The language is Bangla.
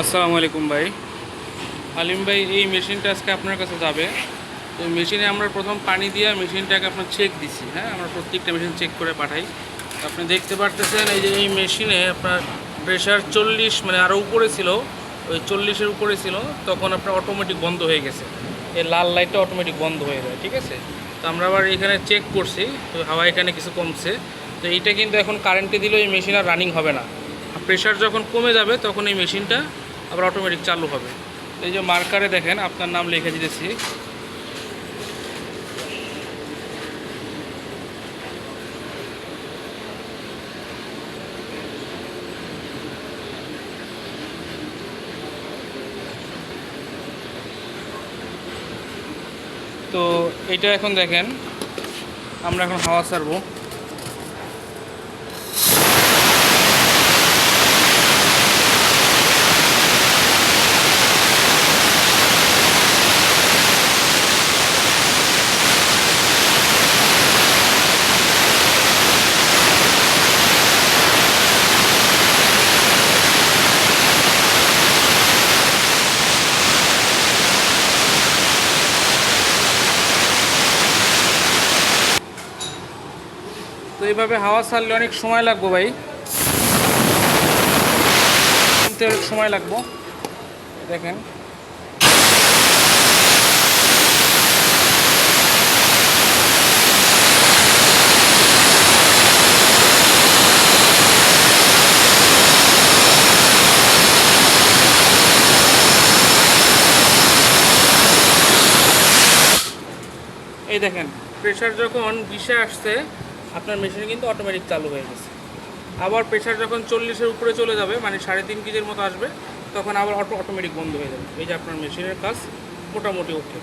আসসালামু আলাইকুম ভাই। আলিম ভাই, এই মেশিনটা আজকে আপনার কাছে যাবে। তো মেশিনে আমরা প্রথম পানি দিয়ে মেশিনটাকে আপনার চেক দিছি। হ্যাঁ, আমরা প্রত্যেকটা মেশিন চেক করে পাঠাই। আপনি দেখতে পারতেছেন এই যে এই মেশিনে আপনার প্রেশার 40 মানে আরও উপরে ছিল, ওই 40-এর উপরে ছিল, তখন আপনার অটোমেটিক বন্ধ হয়ে গেছে। এই লাল লাইটটা অটোমেটিক বন্ধ হয়ে যায়, ঠিক আছে। তো আমরা আবার এখানে চেক করছি, তো হাওয়া এখানে কিছু কমছে। তো এইটা কিন্তু এখন কারেন্টে দিলেও এই মেশিন আর রানিং হবে না। প্রেশার যখন কমে যাবে তখন এই মেশিনটা আবার অটোমেটিক চালু হবে। এই যে মার্কারে দেখেন আপনার নাম লিখে দিতেছি। তো এইটা এখন দেখেন আমরা এখন হাওয়া ছাড়বো। তো এইভাবে হাওয়া ছাড়লে অনেক সময় লাগবে ভাই, অনেক সময় লাগবো। দেখেন এই দেখেন প্রেশার যখন 20-এ আসছে আপনার মেশিন কিন্তু অটোমেটিক চালু হয়ে গেছে। আবার প্রেশার যখন 40-এর উপরে চলে যাবে, মানে 3.5 কেজির মতো আসবে, তখন আবার অটোমেটিক বন্ধ হয়ে যাবে। এই যে আপনার মেশিনের কাজ মোটামুটি ওকে।